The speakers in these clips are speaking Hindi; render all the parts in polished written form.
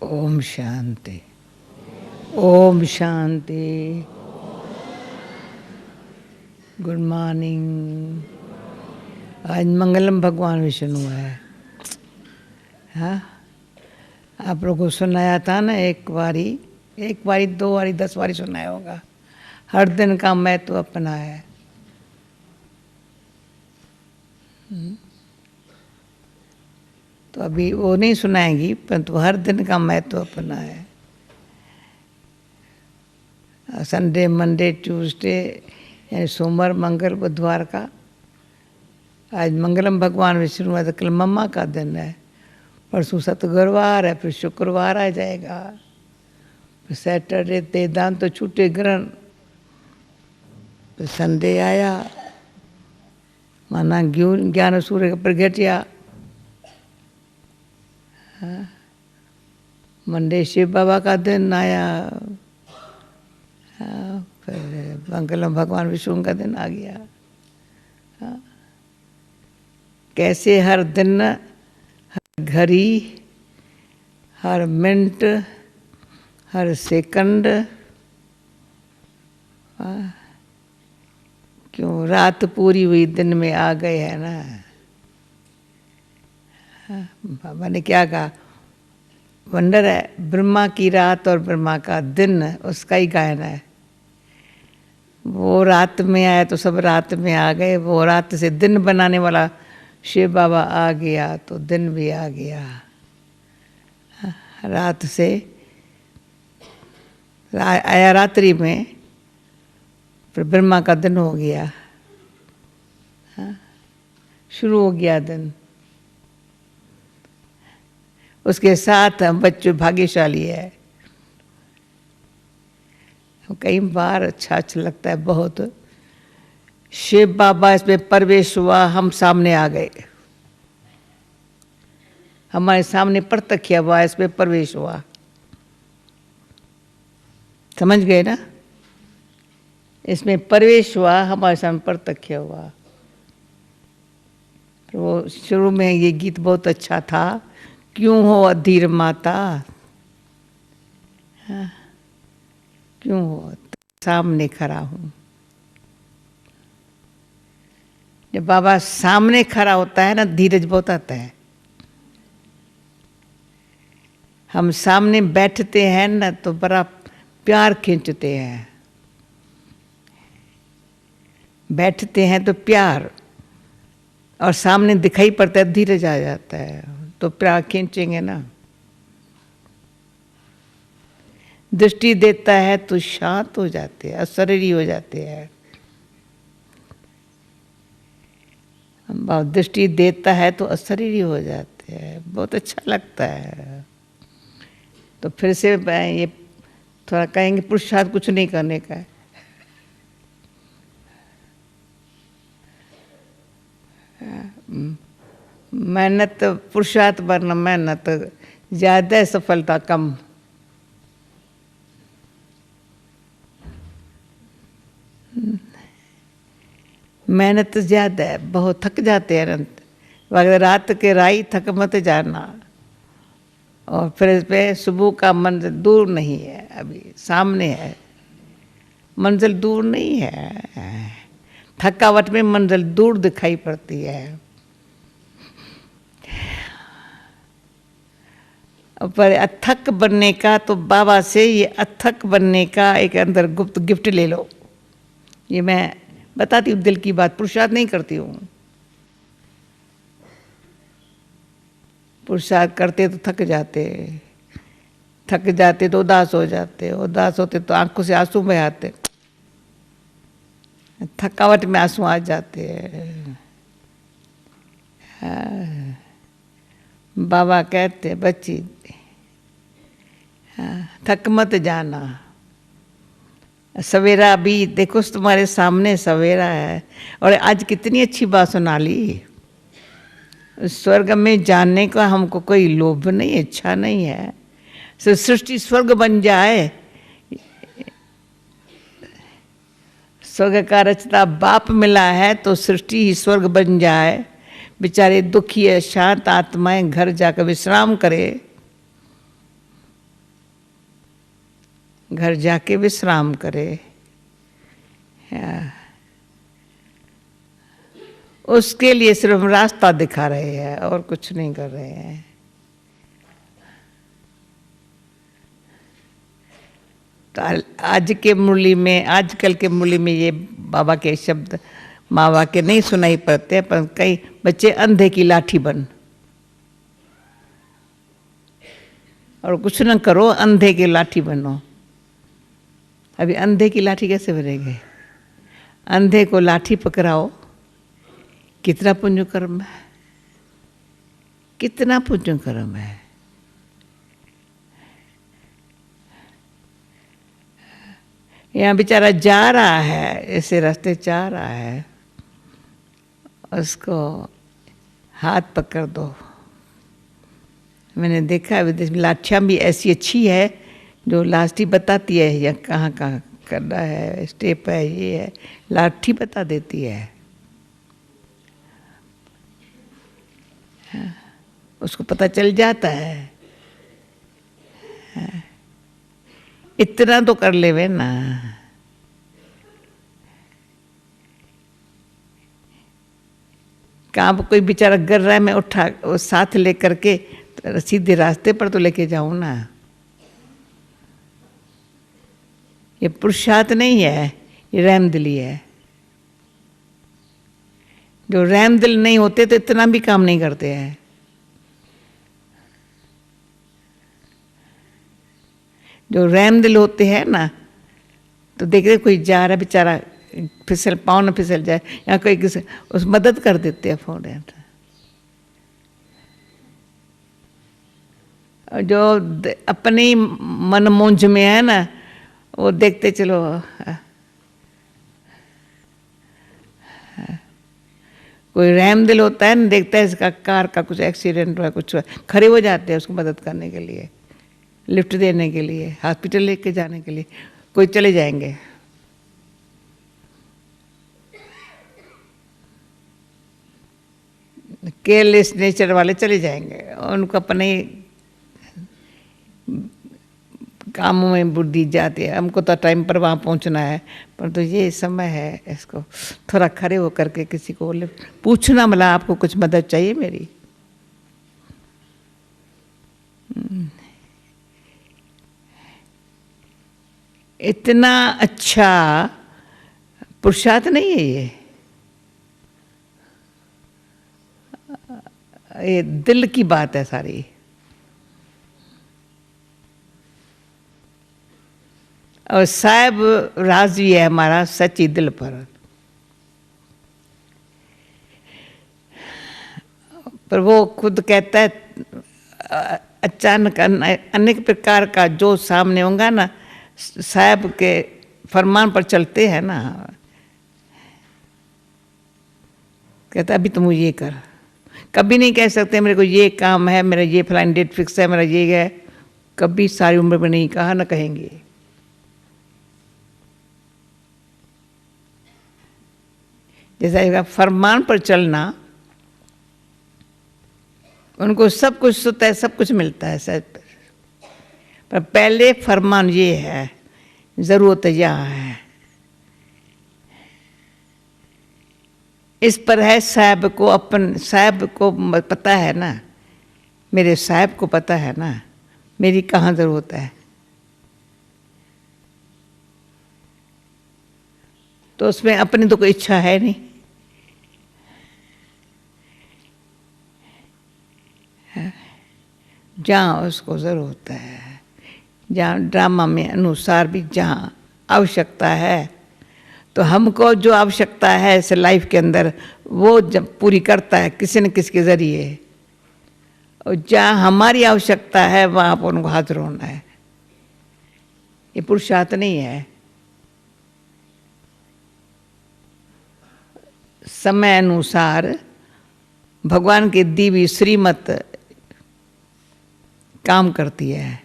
ओम शांति, ओम शांति। Good morning. आज मंगलम भगवान विष्णु है। हाँ, आप लोगों को सुनाया था ना, एक बारी 2 बारी 10 बारी सुनाया होगा। हर दिन का महत्व अपना है। तो अभी वो नहीं सुनाएंगी, परंतु हर दिन का महत्व अपना है। संडे, मंडे, ट्यूसडे यानी सोमवार, मंगल, बुधवार का। आज मंगलम भगवान विष्णु है, तो कल मम्मा का दिन है। परसों सतगुरुवार है, फिर शुक्रवार आ जाएगा, फिर सैटरडे तेदान तो छूटे ग्रहण, फिर संडे आया माना ज्ञान सूर्य का प्रगटिया। मंडे शिव बाबा का दिन आया, फिर मंगलम भगवान विष्णु का दिन आ गया। कैसे हर दिन, हर घड़ी, हर मिनट, हर सेकंड, क्यों रात पूरी हुई दिन में आ गए है ना। बाबा ने क्या कहा, वंडर है, ब्रह्मा की रात और ब्रह्मा का दिन उसका ही गायन है। वो रात में आया तो सब रात में आ गए, वो रात से दिन बनाने वाला शिव बाबा आ गया तो दिन भी आ गया। रात से आया रात्रि में, फिर ब्रह्मा का दिन हो गया, शुरू हो गया दिन। उसके साथ हम बच्चे भाग्यशाली है। कई बार अच्छा लगता है बहुत। शिव बाबा इसमें प्रवेश हुआ, हम सामने आ गए, हमारे सामने प्रत्यक्ष हुआ, इसमें प्रवेश हुआ। समझ गए ना? इसमें प्रवेश हुआ, हमारे सामने प्रत्यक्ष हुआ। तो वो शुरू में ये गीत बहुत अच्छा था, क्यों हो अधीर माता, क्यों हो सामने खड़ा हूं। जब बाबा सामने खड़ा होता है ना, धीरज बहुत आता है। हम सामने बैठते हैं ना, तो बड़ा प्यार खींचते हैं। बैठते हैं तो प्यार, और सामने दिखाई पड़ता है, धीरज आ जाता है, तो प्यार खींचेंगे ना। दृष्टि देता है तो शांत हो जाते हैं, अशरीरी हो जाते हैं। दृष्टि देता है तो अशरीरी हो जाते हैं, बहुत अच्छा लगता है। तो फिर से ये थोड़ा कहेंगे, पुरुषार्थ कुछ नहीं करने का है। मेहनत, पुरुषार्थ वरना मेहनत ज़्यादा, सफलता कम। मेहनत ज़्यादा है, बहुत थक जाते हैं अनंत। अगर रात के राई थक मत जाना। और फिर इस पे सुबह का मंजिल दूर नहीं है, अभी सामने है। मंजिल दूर नहीं है, थकावट में मंजिल दूर दिखाई पड़ती है। पर अथक बनने का, तो बाबा से ये अथक बनने का एक अंदर गुप्त गिफ्ट ले लो। ये मैं बताती हूँ दिल की बात, पुरुषार्थ नहीं करती हूँ। पुरुषार्थ करते तो थक जाते तो उदास हो जाते, उदास होते तो आंखों से आंसू बहाते, थकावट में आंसू आ जाते हैं। बाबा कहते बच्ची, थक मत जाना। सवेरा भी देखो, तुम्हारे सामने सवेरा है। और आज कितनी अच्छी बात सुना ली। स्वर्ग में जाने का हमको कोई लोभ नहीं, इच्छा नहीं है। सृष्टि स्वर्ग बन जाए, स्वर्ग का रचता बाप मिला है, तो सृष्टि ही स्वर्ग बन जाए। बेचारे दुखी है, शांत आत्माएं घर जाकर विश्राम करे। घर जाके विश्राम करे। उसके लिए सिर्फ हम रास्ता दिखा रहे हैं और कुछ नहीं कर रहे हैं। तो आज के मुरली में, आजकल के मुरली में ये बाबा के शब्द माँ बाप के नहीं सुनाई पड़ते, पर कई बच्चे अंधे की लाठी बन, और कुछ न करो अंधे की लाठी बनो। अभी अंधे की लाठी कैसे बनेंगे? अंधे को लाठी पकड़ाओ, कितना पुण्य कर्म है, कितना पुण्य कर्म है। यहाँ बेचारा जा रहा है, ऐसे रास्ते जा रहा है, उसको हाथ पकड़ दो। मैंने देखा विदेश में लाठियाँ भी ऐसी अच्छी है जो लाठी बताती है या कहाँ कहाँ करना है, स्टेप है, ये है, लाठी बता देती है। उसको पता चल जाता है। इतना तो कर लेवे ना। कहाँ पर कोई बेचारा गिर रहा है, मैं उठा वो साथ ले करके सीधे रास्ते पर तो लेके जाऊं ना। ये पुरुषार्थ नहीं है, ये रहमदिली है। जो रहमदिल नहीं होते तो इतना भी काम नहीं करते हैं। जो रहमदिल होते हैं ना, तो देखते कोई जा रहा है बेचारा, फिसल, पाँव न फिसल जाए, या कोई किसी उस मदद कर देते हैं फोन। और जो अपनी मन मूंझ में है ना, वो देखते चलो। कोई रहमदिल होता है ना, देखता है इसका कार का कुछ एक्सीडेंट हुआ, कुछ हुआ, खड़े हो जाते हैं उसको मदद करने के लिए, लिफ्ट देने के लिए, हॉस्पिटल लेके जाने के लिए। कोई चले जाएंगे। केयरलेस नेचर वाले चले जाएंगे, उनको अपने कामों में बुद्धि जाती है। हमको तो टाइम पर वहाँ पहुँचना है, पर तो ये समय है, इसको थोड़ा खड़े होकर के किसी को पूछना, मतलब आपको कुछ मदद चाहिए मेरी। इतना अच्छा पुरुषार्थ नहीं है ये दिल की बात है सारी। और साहब राजी है हमारा सच्ची दिल पर वो खुद कहता है अचानक अनेक प्रकार का जो सामने होगा ना, साहब के फरमान पर चलते हैं ना। कहता अभी तुम ये कर, कभी नहीं कह सकते मेरे को ये काम है, मेरा ये फलानी डेट फिक्स है, मेरा ये है, कभी सारी उम्र में नहीं कहा, ना कहेंगे। जैसा फरमान पर चलना, उनको सब कुछ होता है, सब कुछ मिलता है शायद, पर पहले फरमान ये है, जरूरत यहाँ है। इस पर है साहब को, अपन साहब को पता है ना, मेरे साहब को पता है ना मेरी कहाँ जरूरत है। तो उसमें अपनी तो कोई इच्छा है नहीं। जहाँ उसको ज़रूरत है, जहाँ ड्रामा में अनुसार भी जहाँ आवश्यकता है, तो हमको जो आवश्यकता है इस लाइफ के अंदर, वो जब पूरी करता है किसी न किसी के ज़रिए। और जहाँ हमारी आवश्यकता है वहाँ पर उनको हाजिर होना है। ये पुरुषार्थ नहीं है। समय अनुसार भगवान की दी हुई श्रीमत काम करती है।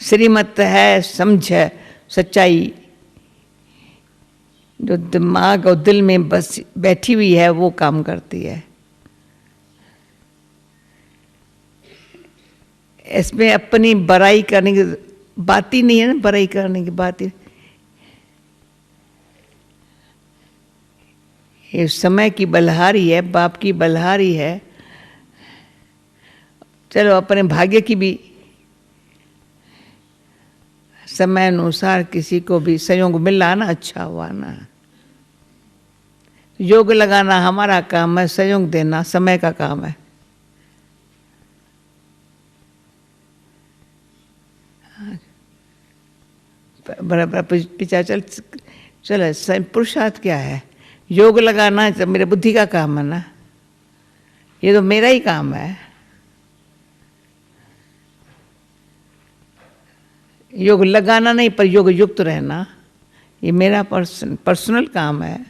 श्रीमत है समझ, सच्चाई, जो दिमाग और दिल में बस बैठी हुई है वो काम करती है। इसमें अपनी बड़ाई करने की बात ही नहीं है ना, बड़ाई करने की बात ही। ये समय की बलहारी है, बाप की बलहारी है। चलो अपने भाग्य की भी समय अनुसार किसी को भी संयोग मिला ना, अच्छा हुआ ना। योग लगाना हमारा काम है, संयोग देना समय का काम है। बराबर पीछा चल पुरुषार्थ क्या है? योग लगाना तो मेरे बुद्धि का काम है ना, ये तो मेरा ही काम है। योग लगाना नहीं, पर योग युक्त रहना ये मेरा पर्सनल काम है।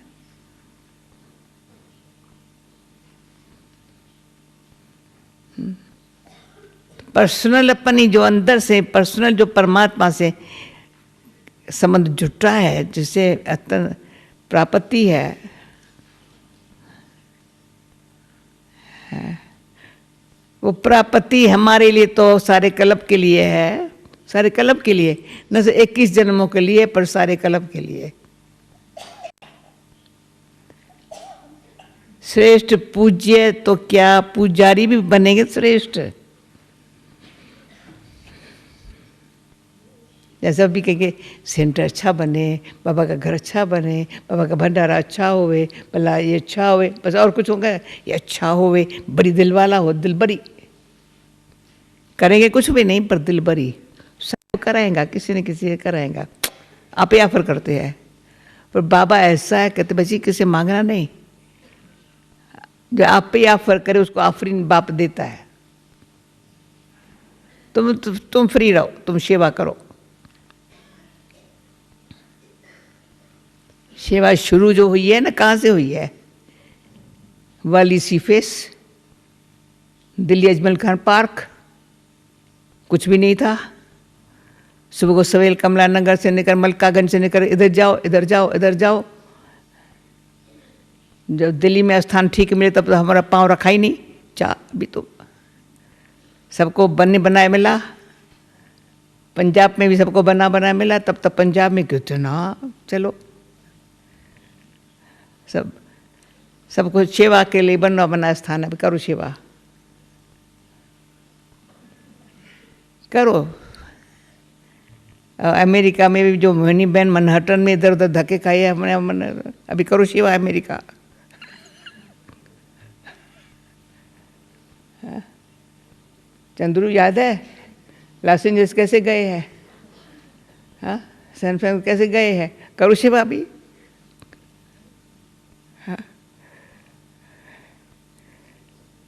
पर्सनल अपनी जो अंदर से पर्सनल जो परमात्मा से संबंध जुटा है, जिसे प्राप्ति है, वो प्राप्ति हमारे लिए तो सारे कल्प के लिए है, सारे कल्प के लिए, न से 21 जन्मों के लिए, पर सारे कल्प के लिए। श्रेष्ठ पूज्य तो क्या, पुजारी भी बनेंगे श्रेष्ठ। जैसे अभी कहेंगे सेंटर अच्छा बने, बाबा का घर अच्छा बने, बाबा का भंडारा अच्छा होवे, भला ये अच्छा होवे, बस और कुछ होगा, ये अच्छा होवे, बड़ी दिल वाला हो, दिल बड़ी करेंगे, कुछ भी नहीं पर दिल बड़ी सब कराएगा, किसी न किसी कराएगा। आप ही ऑफर करते हैं, पर बाबा ऐसा है, कहते बच्ची किसी मांगना नहीं, जो आप पे ऑफर करे उसको आफरीन बाप देता है। तुम फ्री रहो, तुम सेवा करो। सेवा शुरू जो हुई है ना, कहाँ से हुई है? वाली सी फेस, दिल्ली अजमल खान पार्क, कुछ भी नहीं था। सुबह को सवेल कमला नगर से निकल, मलकागंज से निकल, इधर जाओ इधर जाओ इधर जाओ। जब दिल्ली में स्थान ठीक मिले तब तो हमारा पाँव रखा ही नहीं। अभी तो सबको बने बनाए मिला, पंजाब में भी सबको बना बनाया मिला, तब तक पंजाब में क्यों ना, चलो सबको सेवा के लिए बना बना स्थान है, करो सेवा करो। अमेरिका में भी जो मनी बहन मनहट्टन में इधर उधर धक्के खाई है, हमने अभी करो सेवा अमेरिका। चंद्रू याद है लॉस एंजल्स कैसे गए हैं? हाँ, सैन फ्रांसिस्को कैसे गए हैं? करो सेवा भी। हाँ,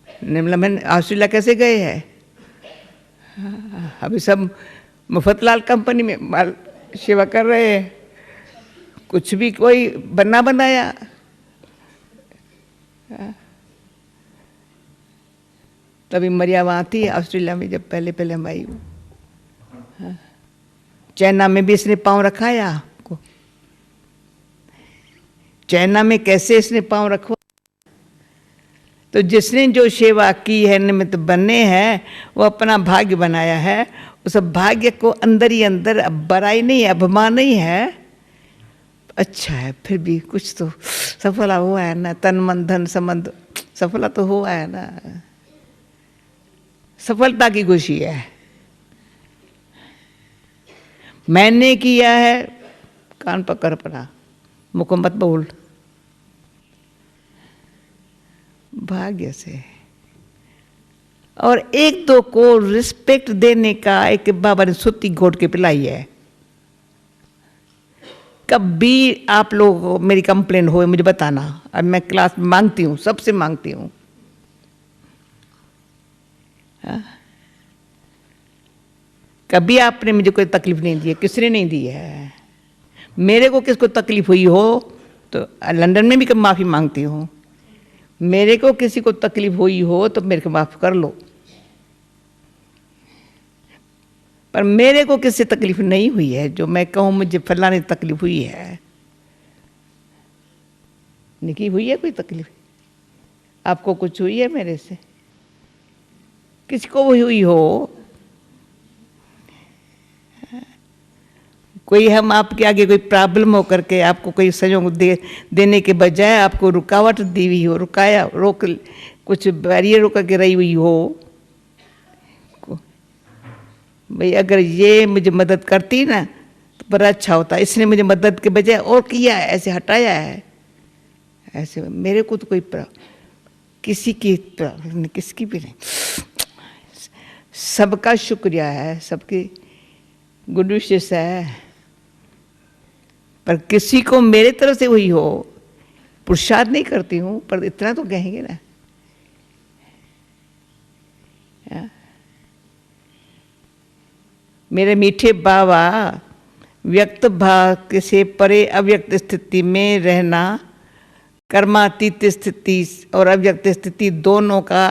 निर्मला बहन ऑस्ट्रेलिया कैसे गए हैं? हाँ, अभी सब मुफ्तलाल कंपनी में माल सेवा कर रहे हैं, कुछ भी कोई बना बनाया। हाँ, तभी मरिया वहाँ थी ऑस्ट्रेलिया में, जब पहले पहले हम आई हूँ। हाँ, चाइना में भी इसने पाँव रखाया को, चाइना में कैसे इसने पाँव रखवा। तो जिसने जो सेवा की है, निमित्त बने हैं, वो अपना भाग्य बनाया है। उस भाग्य को अंदर ही अंदर, अब बड़ाई नहीं है, अभिमान नहीं है, अच्छा है, फिर भी कुछ तो सफला हुआ है ना, तन मन धन संबंध सफला तो हुआ है ना, सफलता की खुशी है। मैंने किया है, कान पकड़ पड़ा, मुख मत बोल, भाग्य से। और एक दो को रिस्पेक्ट देने का एक बाबा ने सुत्ती घोट के पिलाई है। कभी आप लोगों को मेरी कंप्लेन हो मुझे बताना, अब मैं क्लास में मांगती हूँ, सबसे मांगती हूँ। कभी आपने मुझे कोई तकलीफ नहीं दी है, किसने नहीं दी है। मेरे को किसको तकलीफ हुई हो तो लंदन में भी कब माफ़ी मांगती हूँ। मेरे को किसी को तकलीफ हुई हो तो मेरे को माफ़ कर लो, पर मेरे को किसी तकलीफ नहीं हुई है जो मैं कहूँ मुझे फलाने तकलीफ हुई है। निकी हुई है कोई तकलीफ? आपको कुछ हुई है मेरे से? किसी को हुई हो कोई हम आपके आगे कोई प्रॉब्लम हो करके आपको कोई सहयोग देने के बजाय आपको रुकावट दी हुई हो, रुकाया रोक कुछ बैरियर होकर के रही हुई हो, भाई अगर ये मुझे मदद करती ना तो बड़ा अच्छा होता, इसने मुझे मदद के बजाय और किया है, ऐसे हटाया है, ऐसे मेरे को तो कोई किसी की किसकी भी नहीं, सबका शुक्रिया है, सबकी गुड विशेष है, पर किसी को मेरे तरफ से हुई हो, पुरुषार्थ नहीं करती हूँ पर इतना तो कहेंगे ना। मेरे मीठे बाबा, व्यक्त भाव से परे अव्यक्त स्थिति में रहना, कर्मातीत स्थिति और अव्यक्त स्थिति दोनों का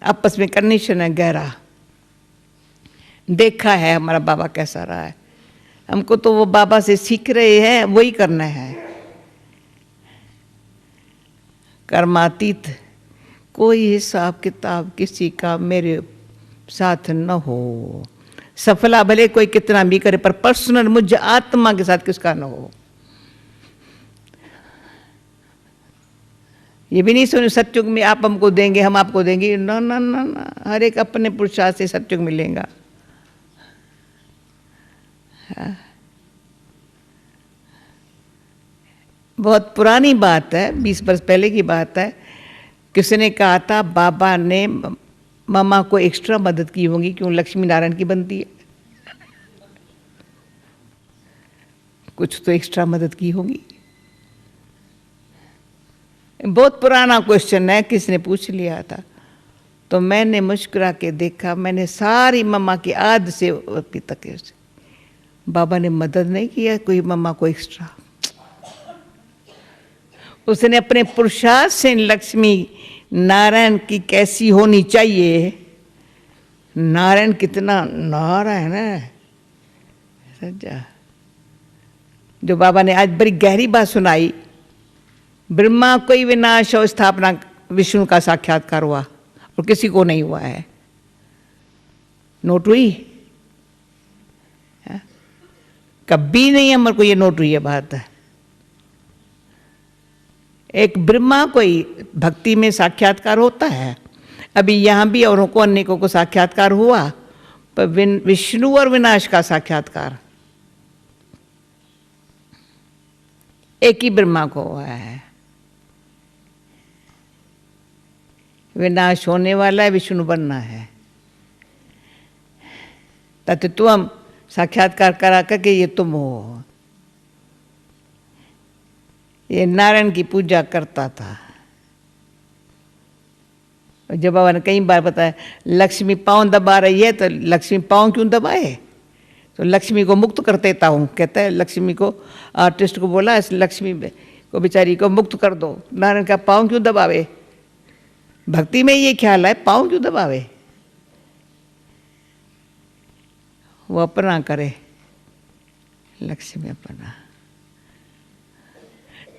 आपस में कनेक्शन है गहरा। देखा है हमारा बाबा कैसा रहा है, हमको तो वो बाबा से सीख रहे हैं, वही करना है। कर्मातीत, कोई हिसाब किताब किसी का मेरे साथ न हो, सफला भले कोई कितना भी करे पर पर्सनल मुझ आत्मा के साथ किसका न हो। ये भी नहीं सुनो सत्युग में आप हमको देंगे हम आपको देंगे, ना ना ना ना, हर एक अपने पुरुषार्थ से सत्युग मिलेगा। बहुत पुरानी बात है, 20 वर्ष पहले की बात है। किसी ने कहा था बाबा ने मामा को एक्स्ट्रा मदद की होगी, क्यों लक्ष्मी नारायण की बनती है, कुछ तो एक्स्ट्रा मदद की होगी। बहुत पुराना क्वेश्चन है, किसने पूछ लिया था, तो मैंने मुस्कुरा के देखा, मैंने सारी मम्मा की आद से अभी तक बाबा ने मदद नहीं किया कोई मम्मा को एक्स्ट्रा। उसने अपने पुरुषार्थ से लक्ष्मी नारायण की कैसी होनी चाहिए, नारायण कितना नारायण है सज्जा, जो बाबा ने आज बड़ी गहरी बात सुनाई। ब्रह्मा को ही विनाश और स्थापना विष्णु का साक्षात्कार हुआ और किसी को नहीं हुआ है, नोट हुई है? कभी नहीं हमारे को ये नोट हुई है बात है। एक ब्रह्मा को ही भक्ति में साक्षात्कार होता है, अभी यहाँ भी औरों को अनेकों को साक्षात्कार हुआ, पर विष्णु और विनाश का साक्षात्कार एक ही ब्रह्मा को हुआ है। विनाश होने वाला है, विष्णु बनना है। तत् तुम साक्षात्कार करा करके ये तुम हो। ये नारायण की पूजा करता था। जब बाबा ने कई बार बताया लक्ष्मी पाँव दबा रही है, तो लक्ष्मी पाँव क्यों दबाए, तो लक्ष्मी को मुक्त कर देता हूँ, कहता है लक्ष्मी को, आर्टिस्ट को बोला इस लक्ष्मी को बेचारी को मुक्त कर दो। नारायण का पाँव क्यों दबावे, भक्ति में ये ख्याल है पाँव क्यों दबावे, वो अपना करे, लक्ष्मी अपना।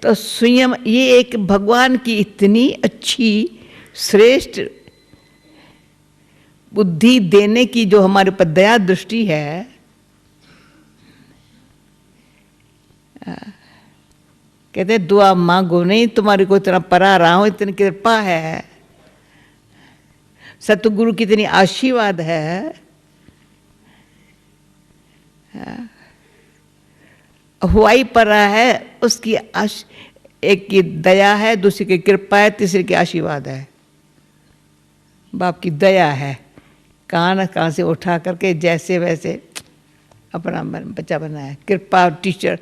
तो स्वयं ये एक भगवान की इतनी अच्छी श्रेष्ठ बुद्धि देने की जो हमारे ऊपर दया दृष्टि है, कहते दुआ मांगो नहीं, तुम्हारे को इतना परा रहा हूं, इतनी कृपा है, सतगुरु की इतनी आशीर्वाद है, हुआ ही परा है, उसकी एक की दया है, दूसरी की कृपा है, तीसरी की आशीर्वाद है, बाप की दया है। कहाँ से उठा करके जैसे वैसे अपना बच्चा बनाया, कृपा टीचर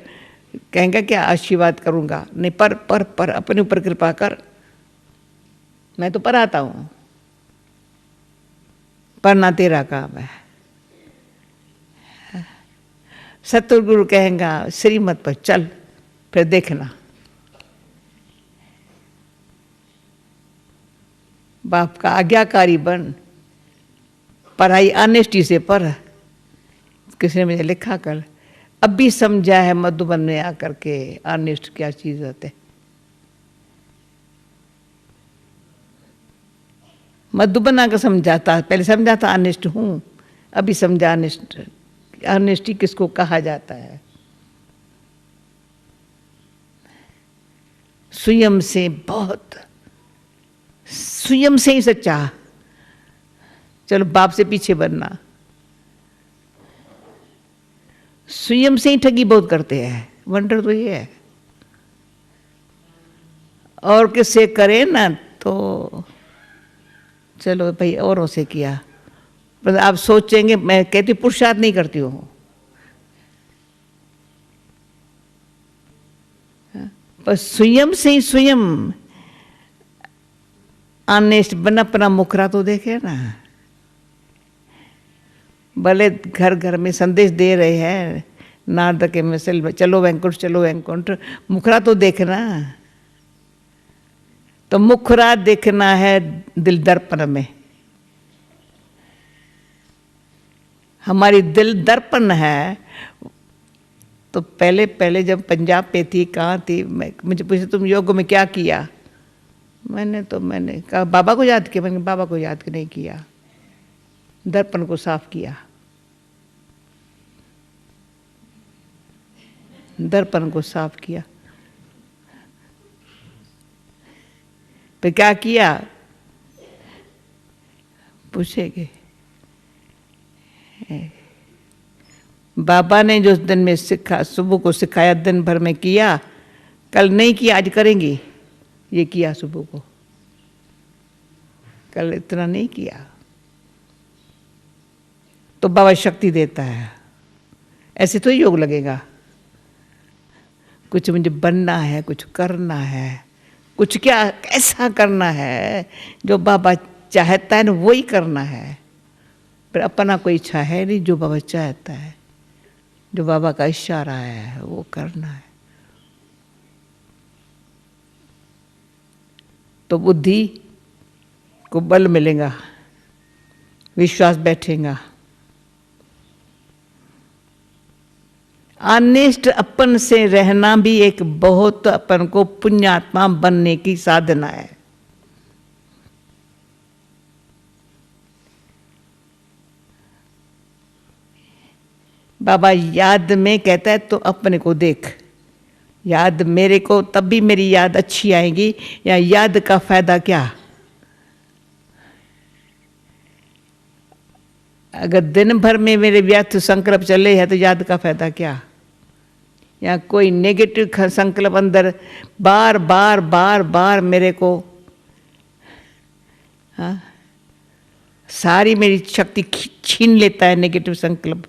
कहेंगे क्या आशीर्वाद करूँगा, नहीं पर अपने ऊपर कृपा कर, मैं तो पढ़ाता हूँ, पढ़ना तेरा काम है। सतगुरु कहेंगा श्रीमत पर चल, फिर देखना। बाप का आज्ञाकारी बन, पढ़ाई ऑनेस्टी से पढ़। किसी ने मुझे लिखा कल, अब भी समझा है मधुबन में आकर के ऑनेस्ट क्या चीज होते। मधुबन आकर समझाता, पहले समझा था ऑनेस्ट हूँ, अभी समझा ऑनेस्ट ऑनेस्टी किसको कहा जाता है? स्वयं से, बहुत स्वयं से ही सच्चा। चलो बाप से पीछे बनना, स्वयं से ही ठगी बहुत करते हैं। वंडर तो ये है। और किससे करें ना तो चलो भाई औरों से किया, पर आप सोचेंगे, मैं कहती पुरुषार्थ नहीं करती हूँ, पर स्वयं से ही स्वयं ऑनेस्ट बना, अपना मुखरा तो देखे ना। भले घर घर में संदेश दे रहे हैं नारद के मिसल, चलो वैकुंठ चलो वैकुंठ, मुखरा तो देखना। तो मुखरा देखना है दिल दर्पण में। हमारी दिल दर्पण है। तो पहले पहले जब पंजाब पे थी, कहाँ थी, मुझे पूछे तुम योग में क्या किया? मैंने कहा बाबा को याद किया। मैंने बाबा को याद नहीं किया, दर्पण को साफ किया, दर्पण को साफ किया। फिर क्या किया पूछेगे? बाबा ने जो दिन में सिखा, सुबह को सिखाया, दिन भर में किया, कल नहीं किया आज करेंगी। ये किया सुबह को, कल इतना नहीं किया। तो बाबा शक्ति देता है। ऐसे तो योग लगेगा। कुछ मुझे बनना है, कुछ करना है, कुछ क्या ऐसा करना है जो बाबा चाहता है ना, वही करना है। पर अपना कोई इच्छा है नहीं, जो बाबा चाहता है, जो बाबा का इशारा है वो करना है। तो बुद्धि को बल मिलेगा, विश्वास बैठेगा। ऑनेस्ट अपन से रहना भी एक बहुत अपन को पुण्यात्मा बनने की साधना है। बाबा याद में कहता है तो अपने को देख। याद मेरे को तब भी मेरी याद अच्छी आएगी, या याद का फायदा क्या? अगर दिन भर में मेरे व्यर्थ संकल्प चले हैं तो याद का फायदा क्या? या कोई नेगेटिव संकल्प अंदर बार बार बार बार मेरे को, हाँ, सारी मेरी शक्ति छीन लेता है नेगेटिव संकल्प।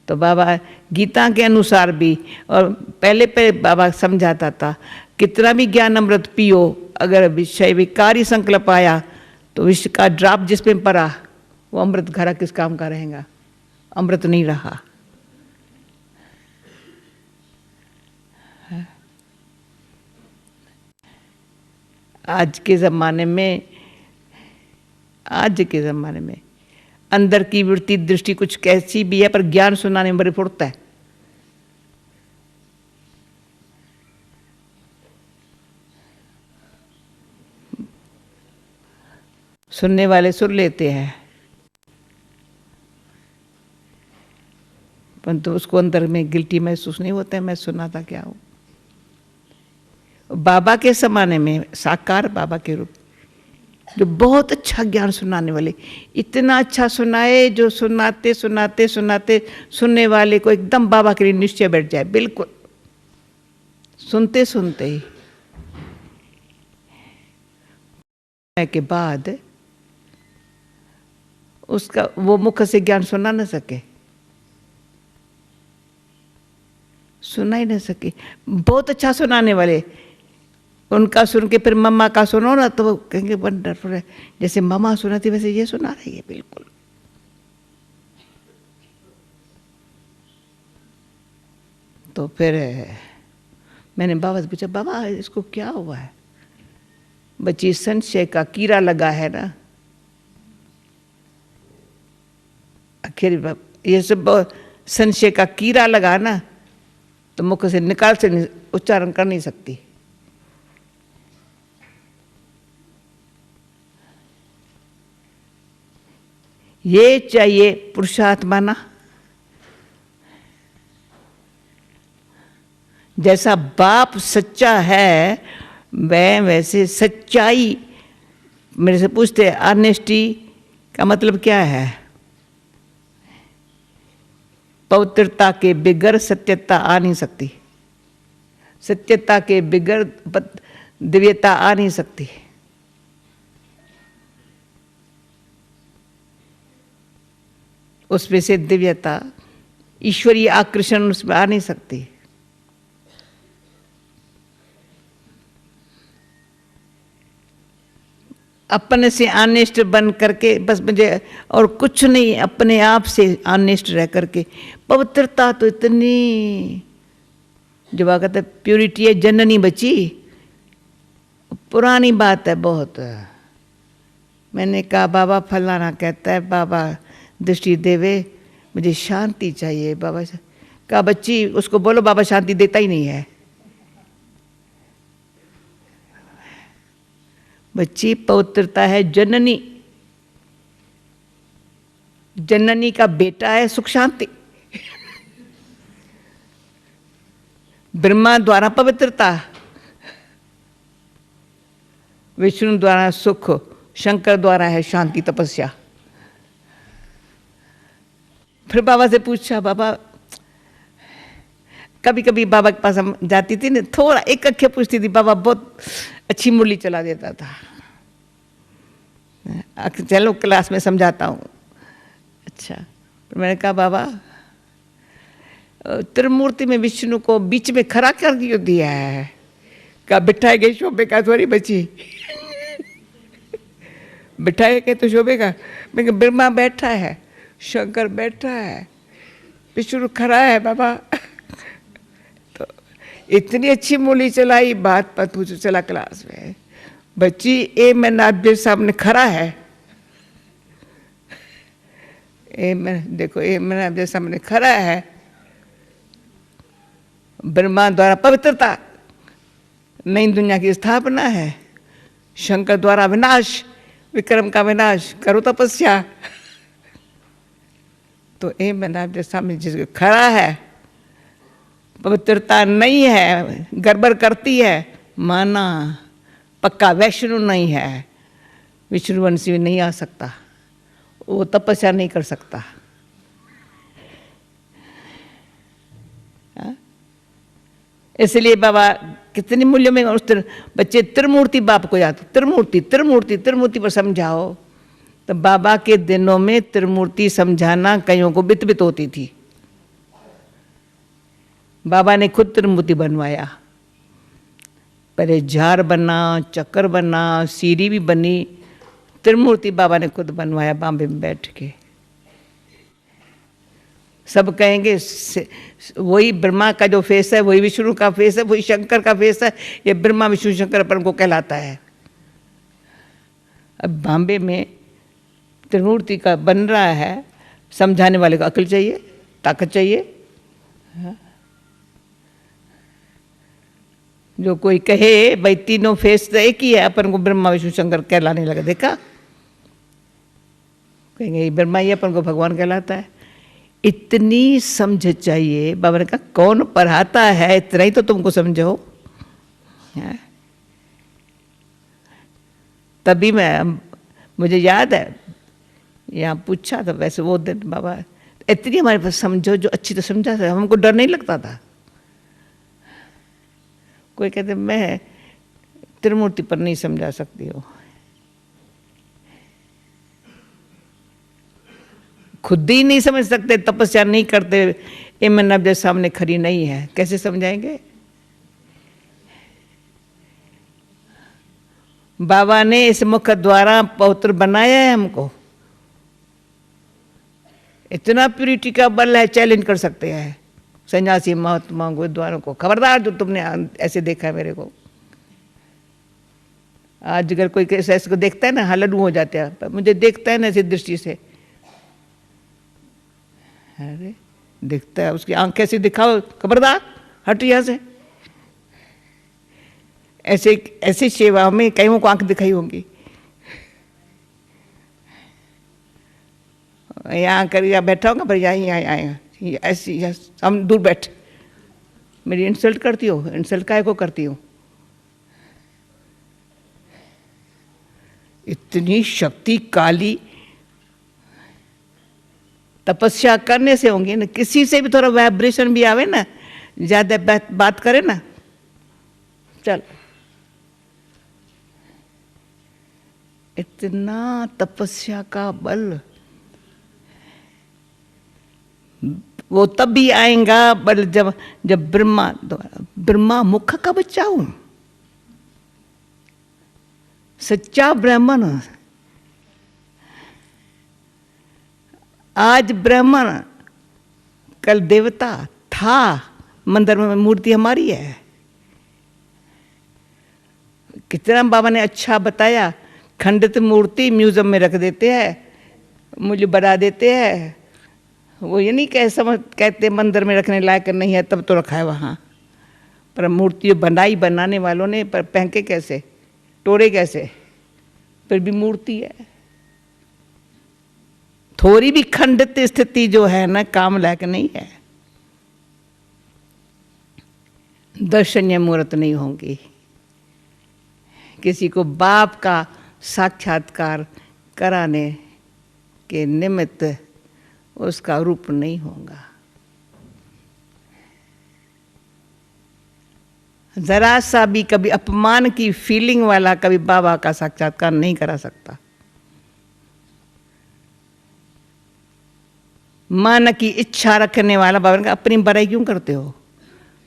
तो बाबा गीता के अनुसार भी, और पहले पहले बाबा समझाता था, कितना भी ज्ञान अमृत पियो, अगर विषय विकारी संकल्प आया तो विष का ड्राप जिसमें पड़ा वो अमृत घड़ा किस काम का रहेगा? अमृत नहीं रहा। आज के ज़माने में अंदर की वृत्ति दृष्टि कुछ कैसी भी है, पर ज्ञान सुनाने में बड़ी फुर्ता है। सुनने वाले सुन लेते हैं, परंतु उसको अंदर में गिल्टी महसूस नहीं होता है, मैं सुनाता क्या हूँ। बाबा के ज़माने में साकार बाबा के रूप, जो बहुत अच्छा ज्ञान सुनाने वाले, इतना अच्छा सुनाए जो सुनाते सुनाते सुनाते सुनने वाले को एकदम बाबा के लिए निश्चय बैठ जाए, बिल्कुल सुनते सुनते ही। के बाद उसका वो मुख से ज्ञान सुना न सके, सुना ही न सके। बहुत अच्छा सुनाने वाले, उनका सुन के फिर मम्मा का सुनो ना तो वो कहेंगे वंडरफुल है, जैसे मम्मा सुनाती वैसे ये सुना रही है बिल्कुल। तो फिर मैंने बाबा से पूछा, बाबा इसको क्या हुआ है? बच्ची संशय का कीड़ा लगा है ना। आखिर ये सब संशय का कीड़ा लगा ना, तो मुख से निकाल से उच्चारण कर नहीं सकती। ये चाहिए पुरुषार्थ माना। जैसा बाप सच्चा है वह वैसे सच्चाई। मेरे से पूछते हैं ऑनेस्टी का मतलब क्या है? पवित्रता के बिगर सत्यता आ नहीं सकती, सत्यता के बिगर दिव्यता आ नहीं सकती। उसमें से दिव्यता, ईश्वरीय आकर्षण उसमें आ नहीं सकती। अपने से ऑनेस्ट बन करके बस मुझे और कुछ नहीं, अपने आप से ऑनेस्ट रह करके पवित्रता तो इतनी, जो बात कहते प्यूरिटी है, जननी बची, पुरानी बात है बहुत। मैंने कहा बाबा फलाना कहता है, बाबा दृष्टि देवे, मुझे शांति चाहिए। बाबा से कहा बच्ची उसको बोलो बाबा शांति देता ही नहीं है। बच्ची पवित्रता है जननी, जननी का बेटा है सुख शांति। ब्रह्मा द्वारा पवित्रता, विष्णु द्वारा सुख, शंकर द्वारा है शांति तपस्या। फिर बाबा से पूछा, बाबा कभी कभी बाबा के पास हम जाती थी ना, थोड़ा एक अक्षर पूछती थी, बाबा बहुत अच्छी मुरली चला देता था। चलो क्लास में समझाता हूँ। अच्छा, तो मैंने कहा बाबा त्रिमूर्ति में विष्णु को बीच में खड़ा कर दिया है। कहा बिठाए गए शोभे का थोड़ी बची, बिठाए गए तो शोभे का। मैं कहा ब्रह्मा बैठा है, शंकर बैठा है, विष्णु खड़ा है बाबा। तो इतनी अच्छी मूली चलाई, बात पर पूछो चला क्लास में। बच्ची ए मैं नाभ्य सामने खड़ा है, ए मैं देखो, ए मैं नाभ्य सामने खड़ा है। ब्रह्मा द्वारा पवित्रता, नई दुनिया की स्थापना है। शंकर द्वारा विनाश, विक्रम का विनाश, करो तपस्या। तो ए मैं नाभ्य सामने जिसको खड़ा है, पवित्रता नहीं है, गड़बड़ करती है, माना पक्का वैष्णव नहीं है, विष्णुवंशी नहीं आ सकता, वो तपस्या नहीं कर सकता। इसलिए बाबा कितने मूल्यों में उस बच्चे त्रिमूर्ति बाप को याद, त्रिमूर्ति त्रिमूर्ति त्रिमूर्ति पर समझाओ। तो बाबा के दिनों में त्रिमूर्ति समझाना कईयों को बित होती थी। बाबा ने खुद त्रिमूर्ति बनवाया, पहले झार बना, चक्कर बना, सीढ़ी भी बनी, त्रिमूर्ति बाबा ने खुद बनवाया बॉम्बे में बैठ के। सब कहेंगे वही ब्रह्मा का जो फेस है, वही विष्णु का फेस है, वही शंकर का फेस है, ये ब्रह्मा विष्णु शंकर अपन को कहलाता है। अब बॉम्बे में त्रिमूर्ति का बन रहा है, समझाने वाले को अकल चाहिए, ताकत चाहिए। जो कोई कहे भाई तीनों फेस तो एक ही है, अपन को ब्रह्मा विष्णु शंकर कहलाने लगा, देखा कहेंगे ब्रह्मा ही अपन को भगवान कहलाता है। इतनी समझ चाहिए। बाबा ने कहा कौन पढ़ाता है, इतना ही तो तुमको समझो। तभी मुझे याद है यहाँ पूछा था, वैसे वो दिन बाबा इतनी हमारे पास समझो, जो अच्छी तो समझा था, हमको डर नहीं लगता था। कोई कहते मैं त्रिमूर्ति पर नहीं समझा सकती हूँ, खुद ही नहीं समझ सकते, तपस्या नहीं करते, इमन अब जैसे सामने खड़ी नहीं है, कैसे समझाएंगे। बाबा ने इस मुख द्वारा पवित्र बनाया है हमको, इतना प्यूरिटी का बल है, चैलेंज कर सकते हैं सन्यासी महात्मा गुरुद्वारों को। खबरदार जो तुमने ऐसे देखा है मेरे को। आज अगर कोई ऐसे को देखता है ना, हलड़ू हो जाते हैं, पर मुझे देखता है ना ऐसी दृष्टि से, अरे दिखता है, उसकी आंख कैसे दिखाओ, खबरदार हट यहाँ से। ऐसे ऐसी सेवा में कईयों को आंख दिखाई होंगी। यहाँ कर या बैठा होगा पर यहाँ आएगा ऐसी, हम दूर बैठ, मेरी इंसल्ट करती हो, इंसल्ट काहे को करती हो? इतनी शक्तिशाली तपस्या करने से होंगी ना, किसी से भी थोड़ा वाइब्रेशन भी आवे ना, ज्यादा बात करे ना, चल इतना तपस्या का बल वो तब भी आएगा बल जब ब्रह्मा मुख का बच्चा हूं, सच्चा ब्राह्मण। आज ब्राह्मण कल देवता था, मंदिर में मूर्ति हमारी है। कितना बाबा ने अच्छा बताया, खंडित मूर्ति म्यूजियम में रख देते हैं, मुझे बढ़ा देते हैं। वो ये नहीं कहते मंदिर में रखने लायक नहीं है तब तो रखा है वहाँ, पर मूर्ति बनाने वालों ने पर फेंके कैसे, तोड़े कैसे, फिर भी मूर्ति है। थोड़ी भी खंडित स्थिति जो है ना काम लायक नहीं है, दर्शनीय मूर्त नहीं होंगी, किसी को बाप का साक्षात्कार कराने के निमित्त उसका रूप नहीं होगा। जरा सा भी कभी अपमान की फीलिंग वाला कभी बाबा का साक्षात्कार नहीं करा सकता। मन की इच्छा रखने वाला बाबा ने कहा अपनी बड़ाई क्यों करते हो,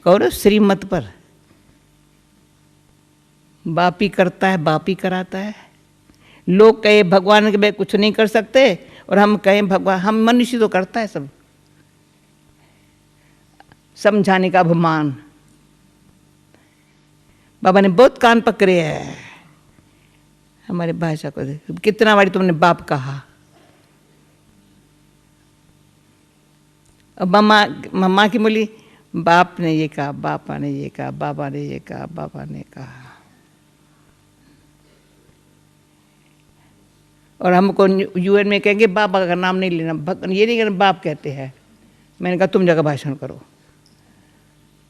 कहो ना श्रीमत पर। बाप ही करता है, बाप ही कराता है। लोग कहे भगवान के कुछ नहीं कर सकते और हम कहें भगवान, हम मनुष्य तो करता है सब, समझाने का अभिमान। बाबा ने बहुत कान पकड़े हैं हमारे भाषा को, कितना बारी तुमने बाप कहा। अब मम्मा की बोली बाप ने ये कहा, बापा ने ये कहा, बाबा ने ये कहा, बाबा ने कहा। और हमको यूएन में कहेंगे बाबा का नाम नहीं लेना, ये नहीं कहना बाप कहते हैं। मैंने कहा तुम जगह भाषण करो,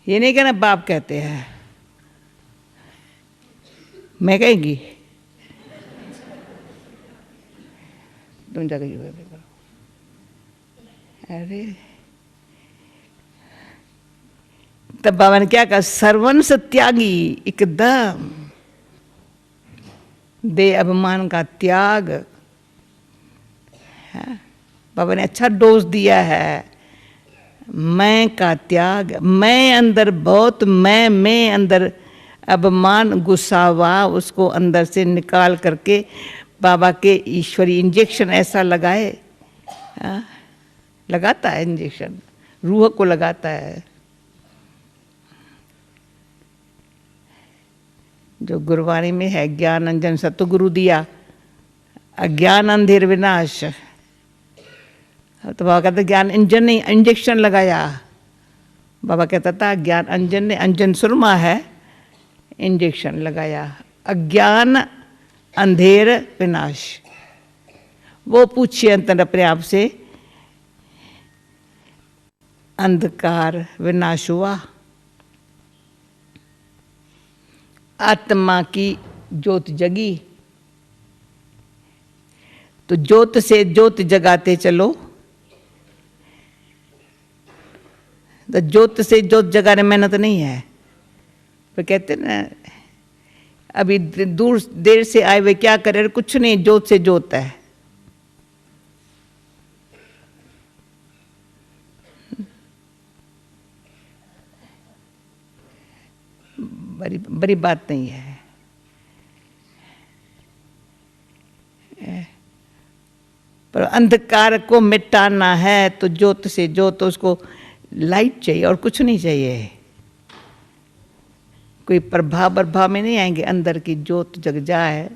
ये नहीं कहना बाप कहते हैं। मैं कहेंगी तुम जगह यूएन में करो। अरे तब बाबा ने क्या कहा, सर्वंस त्यागी, एकदम दे अभिमान का त्याग। बाबा ने अच्छा डोज दिया है, मैं का त्याग। मैं अंदर बहुत, मैं अंदर अभिमान गुस्सावा, उसको अंदर से निकाल करके बाबा के ईश्वरी इंजेक्शन ऐसा लगाए। लगाता है इंजेक्शन, रूह को लगाता है। जो गुरुवाणी में है, ज्ञान अंजन सतगुरु दिया, अज्ञान अंधेर विनाश। तो बाबा कहते ज्ञान अंजन ने इंजेक्शन लगाया। बाबा कहता था ज्ञान अंजन ने, अंजन सुरमा है, इंजेक्शन लगाया। अज्ञान अंधेर विनाश। वो पूछिए अंतर अपने आप से, अंधकार विनाश हुआ, आत्मा की ज्योत जगी। तो ज्योत से ज्योत जगाते चलो। तो ज्योत से ज्योत जगाने मेहनत नहीं है। तो कहते ना अभी दूर देर से आए हुए क्या करे, कुछ नहीं, ज्योत से ज्योत है। बड़ी बात नहीं है। पर अंधकार को मिटाना है तो ज्योत से ज्योत, उसको लाइट चाहिए और कुछ नहीं चाहिए। कोई प्रभाव में नहीं आएंगे, अंदर की ज्योत जग जाए